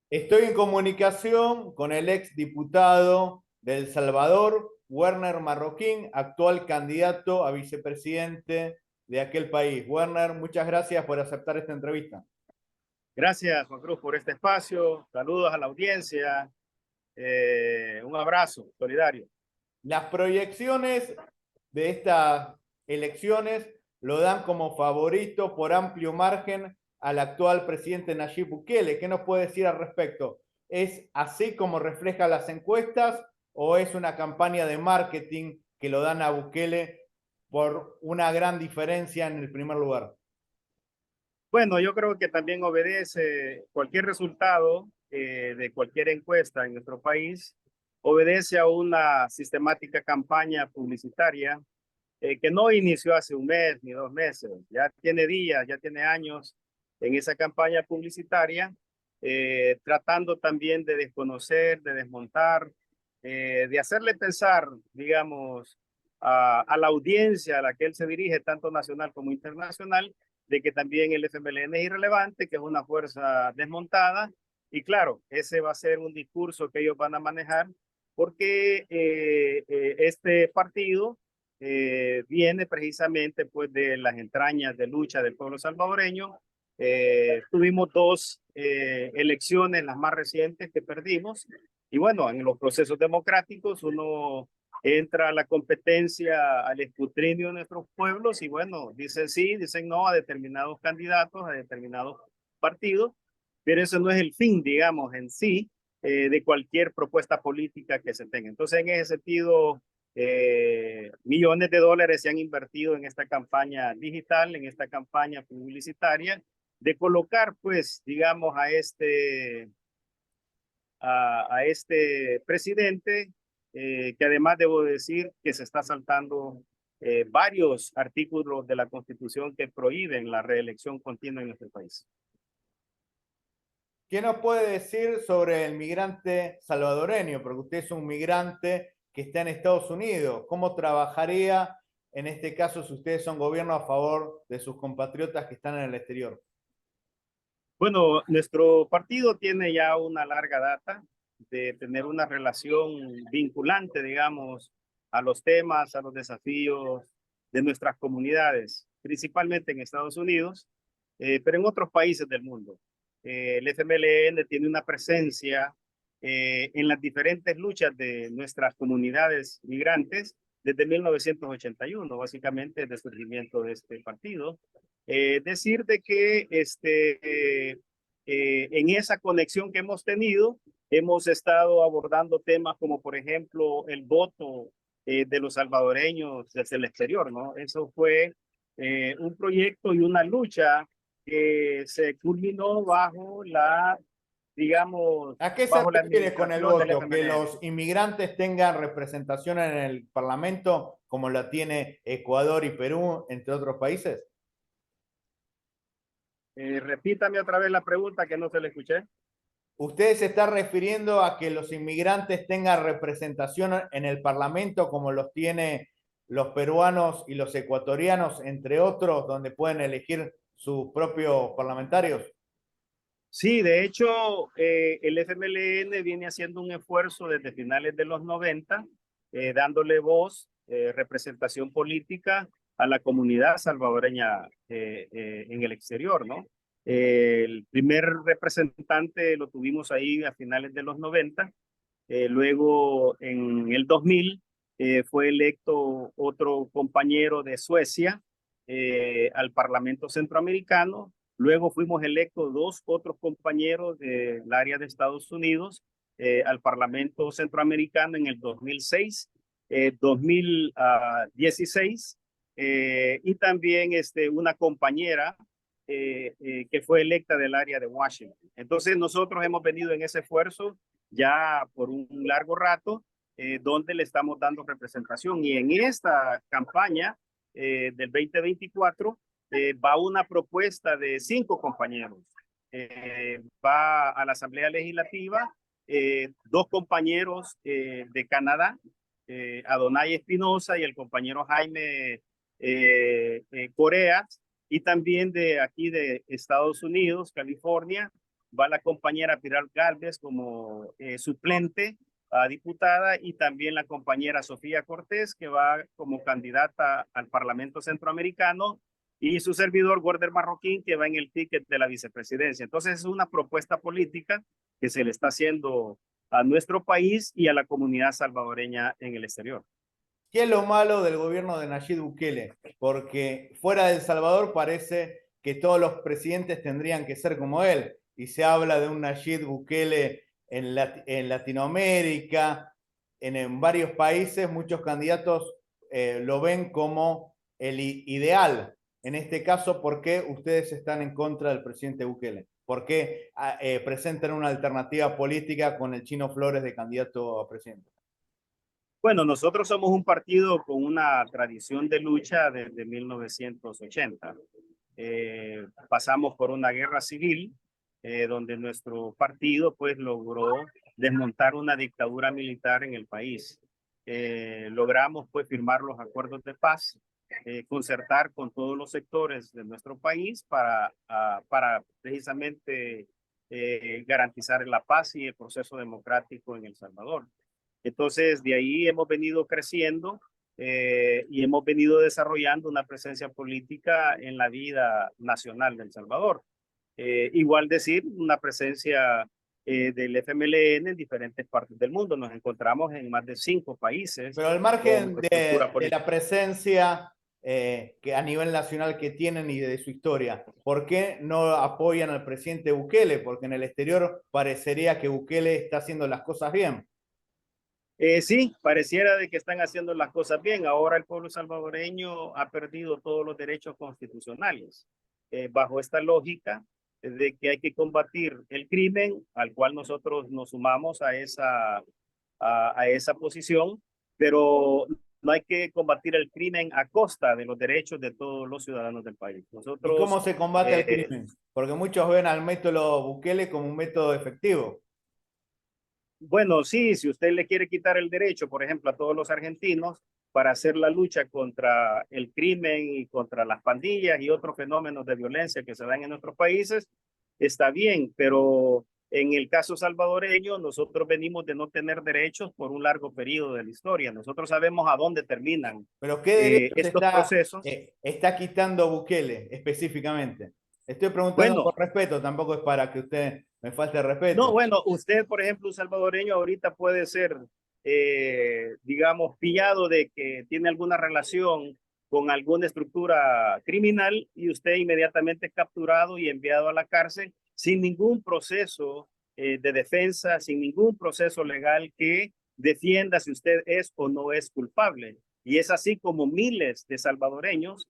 Estoy en comunicación con el ex diputado de El Salvador, Werner Marroquín, actual candidato a vicepresidente de aquel país. Werner, muchas gracias por aceptar esta entrevista. Gracias, Juan Cruz, por este espacio. Saludos a la audiencia. Un abrazo solidario. Las proyecciones de estas elecciones lo dan como favorito por amplio margen al actual presidente Nayib Bukele. ¿Qué nos puede decir al respecto? ¿Es así como refleja las encuestas o es una campaña de marketing que lo dan a Bukele por una gran diferencia en el primer lugar? Bueno, yo creo que también obedece cualquier resultado de cualquier encuesta en nuestro país, obedece a una sistemática campaña publicitaria que no inició hace un mes ni 2 meses, ya tiene días, ya tiene años en esa campaña publicitaria, tratando también de desconocer, de desmontar, de hacerle pensar, digamos, a la audiencia a la que él se dirige, tanto nacional como internacional, de que también el FMLN es irrelevante, que es una fuerza desmontada. Y claro, ese va a ser un discurso que ellos van a manejar porque este partido viene precisamente pues de las entrañas de lucha del pueblo salvadoreño. Tuvimos dos elecciones, las más recientes que perdimos, y bueno, en los procesos democráticos uno entra a la competencia, al escrutinio de nuestros pueblos y bueno, dicen sí, dicen no a determinados candidatos, a determinados partidos, pero eso no es el fin, digamos, en sí, de cualquier propuesta política que se tenga. Entonces, en ese sentido, millones de dólares se han invertido en esta campaña digital, en esta campaña publicitaria, de colocar, pues, digamos, a este presidente, que además debo decir que se está saltando varios artículos de la Constitución que prohíben la reelección continua en nuestro país. ¿Qué nos puede decir sobre el migrante salvadoreño? Porque usted es un migrante que está en Estados Unidos. ¿Cómo trabajaría en este caso si ustedes son gobierno a favor de sus compatriotas que están en el exterior? Bueno, nuestro partido tiene ya una larga data de tener una relación vinculante, digamos, a los temas, a los desafíos de nuestras comunidades, principalmente en Estados Unidos, pero en otros países del mundo. El FMLN tiene una presencia en las diferentes luchas de nuestras comunidades migrantes desde 1981, básicamente desde el surgimiento de este partido. Decir de que en esa conexión que hemos tenido, hemos estado abordando temas como, por ejemplo, el voto de los salvadoreños desde el exterior, ¿no? Eso fue un proyecto y una lucha que se culminó bajo la, digamos, ¿A qué se bajo la refiere con el administración del voto? ¿Que FMLN. los inmigrantes tengan representación en el Parlamento como la tiene Ecuador y Perú, entre otros países? Repítame otra vez la pregunta que no se le escuché. ¿Usted se está refiriendo a que los inmigrantes tengan representación en el Parlamento como los tiene los peruanos y los ecuatorianos, entre otros, donde pueden elegir sus propios parlamentarios? Sí, de hecho, el FMLN viene haciendo un esfuerzo desde finales de los 90, dándole voz, representación política a la comunidad salvadoreña en el exterior, ¿no? El primer representante lo tuvimos ahí a finales de los 90, luego en el 2000 fue electo otro compañero de Suecia al Parlamento Centroamericano. Luego fuimos electos dos otros compañeros del área de Estados Unidos al Parlamento Centroamericano en el 2006, 2016, y también una compañera que fue electa del área de Washington. Entonces nosotros hemos venido en ese esfuerzo ya por un largo rato, donde le estamos dando representación. Y en esta campaña del 2024 va una propuesta de 5 compañeros. Va a la Asamblea Legislativa 2 compañeros de Canadá, Adonai Espinosa y el compañero Jaime Corea, y también de aquí de Estados Unidos, California, va la compañera Pilar Gálvez como suplente a diputada, y también la compañera Sofía Cortés, que va como candidata al Parlamento Centroamericano, y su servidor Gorder Marroquín, que va en el ticket de la vicepresidencia. Entonces es una propuesta política que se le está haciendo a nuestro país y a la comunidad salvadoreña en el exterior. ¿Qué es lo malo del gobierno de Nayib Bukele? Porque fuera de El Salvador parece que todos los presidentes tendrían que ser como él. Y se habla de un Nayib Bukele en Latinoamérica, en varios países, muchos candidatos lo ven como el ideal. En este caso, ¿por qué ustedes están en contra del presidente Bukele? ¿Por qué presentan una alternativa política con el Chino Flores de candidato a presidente? Bueno, nosotros somos un partido con una tradición de lucha desde 1980. Pasamos por una guerra civil donde nuestro partido pues logró desmontar una dictadura militar en el país. Logramos pues firmar los acuerdos de paz, concertar con todos los sectores de nuestro país para precisamente garantizar la paz y el proceso democrático en El Salvador. Entonces, de ahí hemos venido creciendo y hemos venido desarrollando una presencia política en la vida nacional de El Salvador. Igual decir, una presencia del FMLN en diferentes partes del mundo. Nos encontramos en más de 5 países Pero al con margen estructura de política. la presencia que a nivel nacional que tienen y de su historia, ¿por qué no apoyan al presidente Bukele? Porque en el exterior parecería que Bukele está haciendo las cosas bien. Sí, pareciera de que están haciendo las cosas bien. Ahora el pueblo salvadoreño ha perdido todos los derechos constitucionales. Bajo esta lógica de que hay que combatir el crimen, al cual nosotros nos sumamos a esa posición, pero no hay que combatir el crimen a costa de los derechos de todos los ciudadanos del país. ¿Y cómo Nosotros, se combate el eh, crimen? Porque muchos ven al método Bukele como un método efectivo. bueno, sí, si usted le quiere quitar el derecho, por ejemplo, a todos los argentinos para hacer la lucha contra el crimen y contra las pandillas y otros fenómenos de violencia que se dan en nuestros países, está bien, pero en el caso salvadoreño, nosotros venimos de no tener derechos por un largo periodo de la historia. Nosotros sabemos a dónde terminan Pero ¿qué derechos estos procesos. está quitando Bukele específicamente? Estoy preguntando Bueno, con respeto, tampoco es para que usted me falte no, respeto. bueno, usted, por ejemplo, un salvadoreño ahorita puede ser, digamos, pillado de que tiene alguna relación con alguna estructura criminal y usted inmediatamente es capturado y enviado a la cárcel sin ningún proceso de defensa, sin ningún proceso legal que defienda si usted es o no es culpable. Y es así como miles de salvadoreños,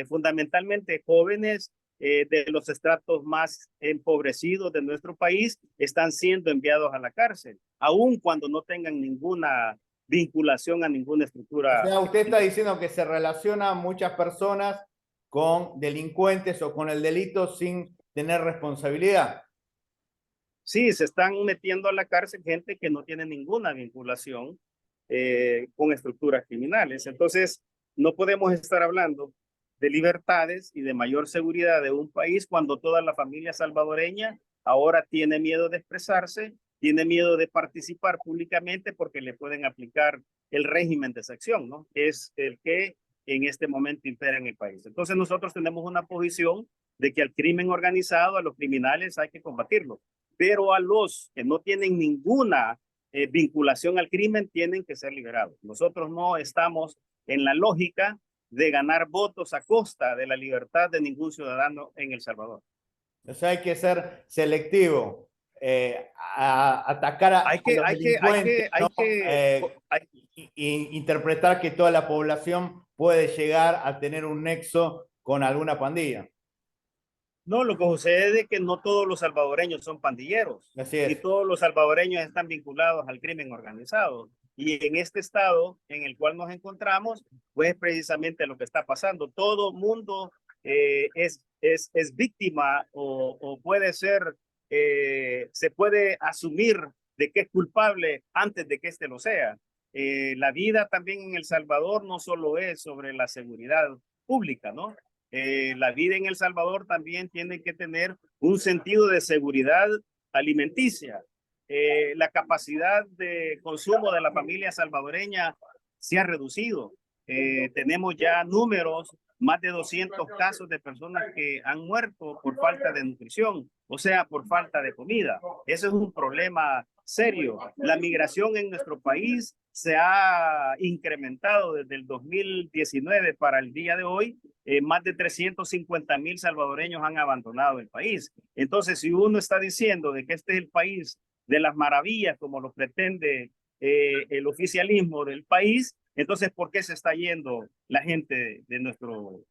fundamentalmente jóvenes, de los estratos más empobrecidos de nuestro país están siendo enviados a la cárcel, aun cuando no tengan ninguna vinculación a ninguna O estructura. sea, usted está diciendo que se relaciona muchas personas con delincuentes o con el delito sin tener responsabilidad. Sí, se están metiendo a la cárcel gente que no tiene ninguna vinculación con estructuras criminales. Entonces, no podemos estar hablando de libertades y de mayor seguridad de un país cuando toda la familia salvadoreña ahora tiene miedo de expresarse, tiene miedo de participar públicamente porque le pueden aplicar el régimen de sección, ¿no? Es el que en este momento impera en el país. Entonces, nosotros tenemos una posición de que al crimen organizado, a los criminales hay que combatirlo, pero a los que no tienen ninguna vinculación al crimen tienen que ser liberados. Nosotros no estamos en la lógica de ganar votos a costa de la libertad de ningún ciudadano en El Salvador. O sea, hay que ser selectivo, atacar Hay a que, los hay que, hay delincuentes, que, ¿no? hay que, hay, Interpretar que toda la población puede llegar a tener un nexo con alguna pandilla. no, lo que sucede es que no todos los salvadoreños son pandilleros, Así ni es. todos los salvadoreños están vinculados al crimen organizado. Y en este estado en el cual nos encontramos, pues precisamente lo que está pasando. Todo mundo es víctima o puede ser, se puede asumir de que es culpable antes de que éste lo sea. La vida también en El Salvador no solo es sobre la seguridad pública, ¿no? La vida en El Salvador también tiene que tener un sentido de seguridad alimenticia. La capacidad de consumo de la familia salvadoreña se ha reducido. Tenemos ya números, más de 200 casos de personas que han muerto por falta de nutrición, o sea, por falta de comida. Eso es un problema serio. La migración en nuestro país se ha incrementado desde el 2019 para el día de hoy. Más de 350,000 salvadoreños han abandonado el país. Entonces, si uno está diciendo de que este es el país de las maravillas, como lo pretende el oficialismo del país, entonces, ¿por qué se está yendo la gente de nuestro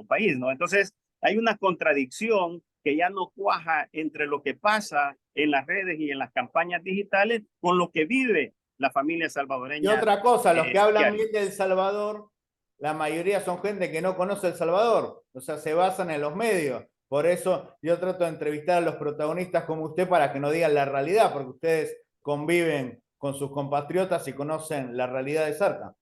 país? ¿No? Entonces, hay una contradicción que ya no cuaja entre lo que pasa en las redes y en las campañas digitales con lo que vive la familia Y salvadoreña. otra cosa, los que hablan Diario. bien de El Salvador, la mayoría son gente que no conoce El Salvador, o sea, se basan en los medios. Por eso yo trato de entrevistar a los protagonistas como usted para que nos digan la realidad, porque ustedes conviven con sus compatriotas y conocen la realidad de cerca.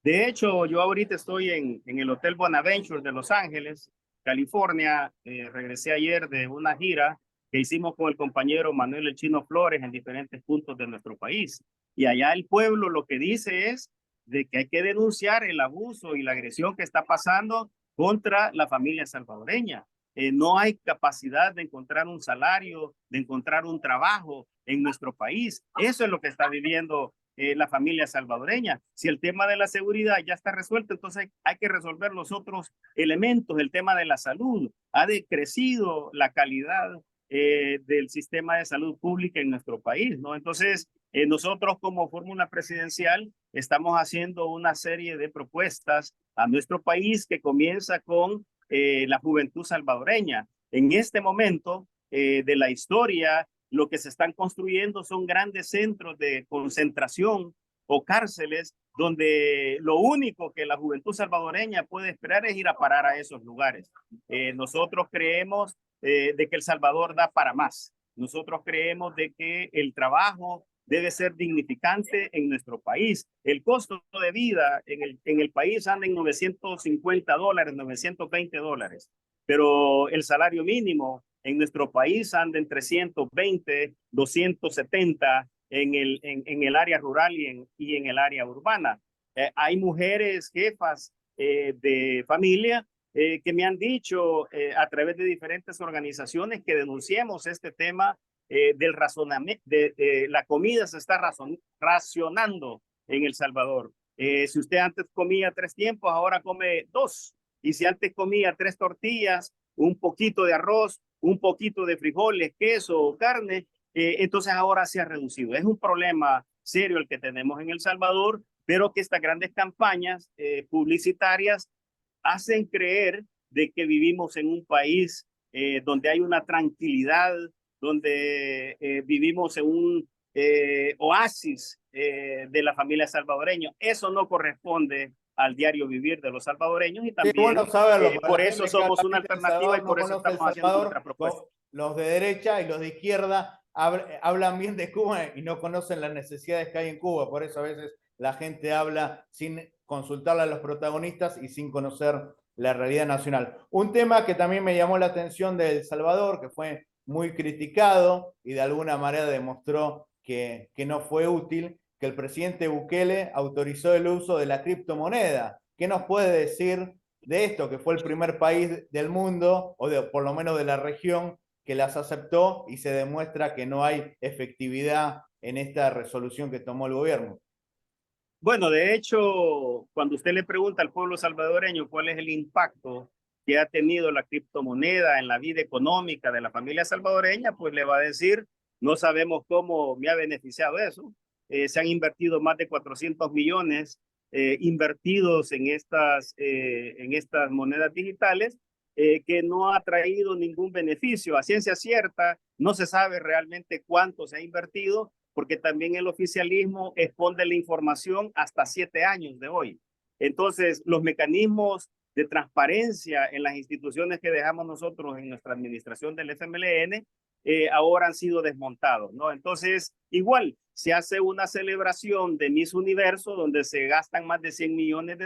De hecho, yo ahorita estoy en el Hotel Bonaventure de Los Ángeles, California. Regresé ayer de una gira que hicimos con el compañero Manuel El Chino Flores en diferentes puntos de nuestro país. Y allá el pueblo lo que dice es de que hay que denunciar el abuso y la agresión que está pasando contra la familia salvadoreña. No hay capacidad de encontrar un salario, de encontrar un trabajo en nuestro país. Eso es lo que está viviendo la familia salvadoreña. Si el tema de la seguridad ya está resuelto, entonces hay que resolver los otros elementos. El tema de la salud. Ha decrecido la calidad del sistema de salud pública en nuestro país, ¿no? Entonces, nosotros como fórmula presidencial estamos haciendo una serie de propuestas a nuestro país que comienza con la juventud salvadoreña. En este momento de la historia, lo que se están construyendo son grandes centros de concentración o cárceles donde lo único que la juventud salvadoreña puede esperar es ir a parar a esos lugares. Nosotros creemos de que El Salvador da para más. Nosotros creemos de que el trabajo debe ser dignificante en nuestro país. El costo de vida en el país anda en $950, $920, pero el salario mínimo en nuestro país anda en 320, 270 en el área rural y en el área urbana. Hay mujeres jefas de familia que me han dicho a través de diferentes organizaciones que denunciemos este tema del razonamiento, de la comida se está racionando en El Salvador. Si usted antes comía 3 tiempos, ahora come 2. Y si antes comía 3 tortillas, un poquito de arroz, un poquito de frijoles, queso o carne, entonces ahora se ha reducido. Es un problema serio el que tenemos en El Salvador, pero que estas grandes campañas publicitarias hacen creer de que vivimos en un país donde hay una tranquilidad, donde vivimos en un oasis de la familia salvadoreña. Eso no corresponde al diario vivir de los salvadoreños y Sí, también bueno saberlo, para por la eso gente que somos una habla de El alternativa y Salvador no por eso conoce El estamos haciendo nuestra Salvador, propuesta. los de derecha y los de izquierda hablan bien de Cuba y no conocen las necesidades que hay en Cuba. Por eso a veces la gente habla sin consultarle a los protagonistas y sin conocer la realidad nacional. Un tema que también me llamó la atención de El Salvador, que fue muy criticado y de alguna manera demostró que no fue útil, que el presidente Bukele autorizó el uso de la criptomoneda. ¿Qué nos puede decir de esto, que fue el primer país del mundo, o por lo menos de la región, que las aceptó y se demuestra que no hay efectividad en esta resolución que tomó el gobierno? Bueno, de hecho, cuando usted le pregunta al pueblo salvadoreño cuál es el impacto que ha tenido la criptomoneda en la vida económica de la familia salvadoreña, pues le va a decir, no sabemos cómo me ha beneficiado eso. Se han invertido más de 400 millones invertidos en estas monedas digitales que no ha traído ningún beneficio. A ciencia cierta, no se sabe realmente cuánto se ha invertido, porque también el oficialismo esconde la información hasta 7 años de hoy. Entonces, los mecanismos de transparencia en las instituciones que dejamos nosotros en nuestra administración del FMLN ahora han sido desmontados, ¿no? Entonces, igual, se hace una celebración de Miss Universo donde se gastan más de $100 millones,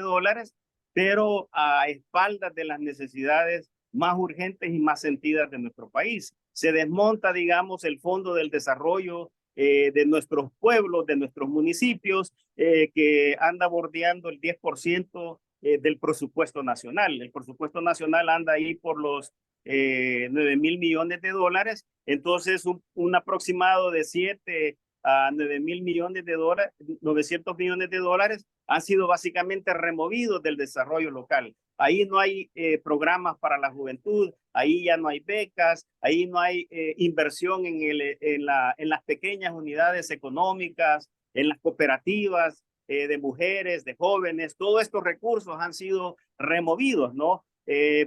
pero a espaldas de las necesidades más urgentes y más sentidas de nuestro país. Se desmonta, digamos, el Fondo del Desarrollo de nuestros pueblos, de nuestros municipios, que anda bordeando el 10% del presupuesto nacional. El presupuesto nacional anda ahí por los 9.000 millones de dólares, entonces un aproximado de 7 a 9.000 millones de dólares, 900 millones de dólares han sido básicamente removidos del desarrollo local. Ahí no hay programas para la juventud, ahí ya no hay becas, ahí no hay inversión en las pequeñas unidades económicas, en las cooperativas de mujeres, de jóvenes. Todos estos recursos han sido removidos, ¿no?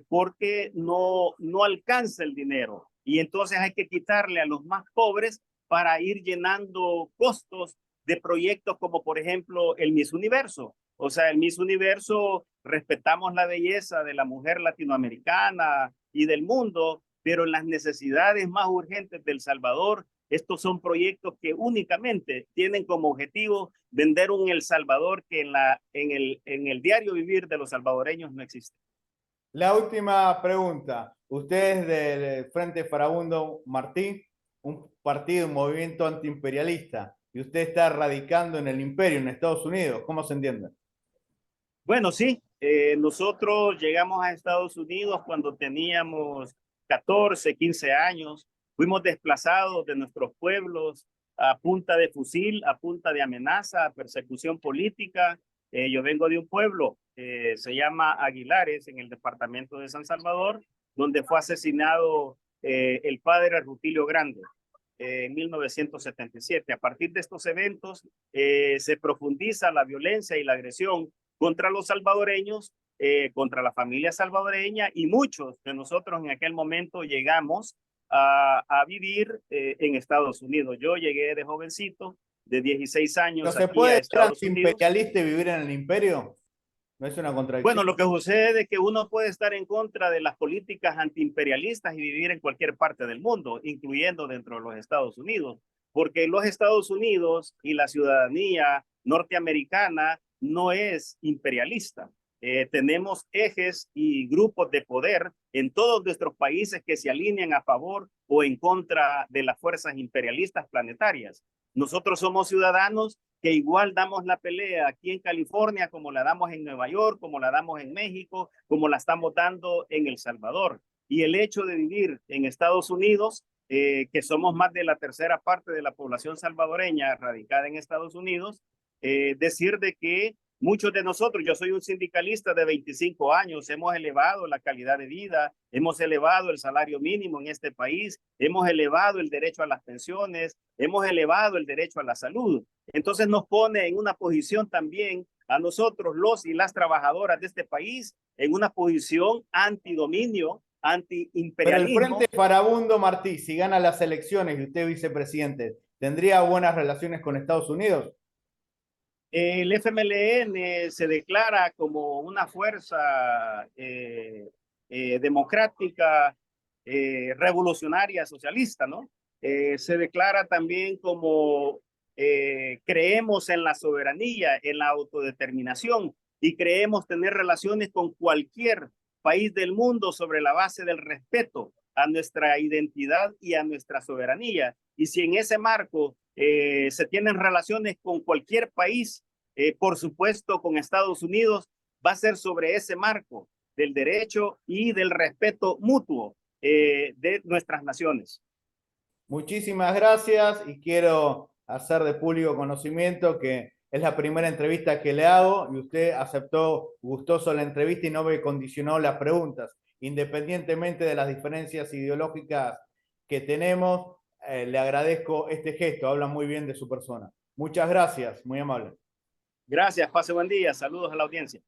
Porque no alcanza el dinero. Y entonces hay que quitarle a los más pobres para ir llenando costos de proyectos como por ejemplo el Miss Universo. O sea, el Miss Universo, respetamos la belleza de la mujer latinoamericana y del mundo, pero en las necesidades más urgentes de El Salvador, estos son proyectos que únicamente tienen como objetivo vender un El Salvador que en el diario vivir de los salvadoreños no existe. La última pregunta. Usted es del Frente Farabundo Martí, un partido, un movimiento antiimperialista, y usted está radicando en el imperio, en Estados Unidos. ¿Cómo se entiende? Bueno, sí, nosotros llegamos a Estados Unidos cuando teníamos 14, 15 años. Fuimos desplazados de nuestros pueblos a punta de fusil, a punta de amenaza, a persecución política. Yo vengo de un pueblo, se llama Aguilares, en el departamento de San Salvador, donde fue asesinado el padre Rutilio Grande en 1977. A partir de estos eventos se profundiza la violencia y la agresión contra los salvadoreños, contra la familia salvadoreña, y muchos de nosotros en aquel momento llegamos a vivir en Estados Unidos. Yo llegué de jovencito, de 16 ¿No años se aquí a puede ser Estados Unidos. antiimperialista y vivir en el imperio? ¿No es una contradicción? Bueno, lo que sucede es que uno puede estar en contra de las políticas antiimperialistas y vivir en cualquier parte del mundo, incluyendo dentro de los Estados Unidos, porque los Estados Unidos y la ciudadanía norteamericana no es imperialista. Tenemos ejes y grupos de poder en todos nuestros países que se alinean a favor o en contra de las fuerzas imperialistas planetarias. Nosotros somos ciudadanos que igual damos la pelea aquí en California, como la damos en Nueva York, como la damos en México, como la estamos dando en El Salvador. Y el hecho de vivir en Estados Unidos, que somos más de la tercera parte de la población salvadoreña radicada en Estados Unidos, decir de que muchos de nosotros, yo soy un sindicalista de 25 años, hemos elevado la calidad de vida, hemos elevado el salario mínimo en este país, hemos elevado el derecho a las pensiones, hemos elevado el derecho a la salud. Entonces nos pone en una posición también a nosotros, los y las trabajadoras de este país, en una posición antidominio, Pero el antiimperialismo. Frente Farabundo Martí, si gana las elecciones y usted es vicepresidente, ¿tendría buenas relaciones con Estados Unidos? El FMLN se declara como una fuerza democrática, revolucionaria, socialista, ¿no? Se declara también como creemos en la soberanía, en la autodeterminación, y creemos tener relaciones con cualquier país del mundo sobre la base del respeto a nuestra identidad y a nuestra soberanía. Y si en ese marco se tienen relaciones con cualquier país, por supuesto con Estados Unidos, va a ser sobre ese marco del derecho y del respeto mutuo de nuestras naciones. Muchísimas gracias y quiero hacer de público conocimiento que es la primera entrevista que le hago y usted aceptó gustoso la entrevista y no me condicionó las preguntas. Independientemente de las diferencias ideológicas que tenemos, le agradezco este gesto, habla muy bien de su persona. Muchas gracias, muy amable. Gracias, pase buen día, saludos a la audiencia.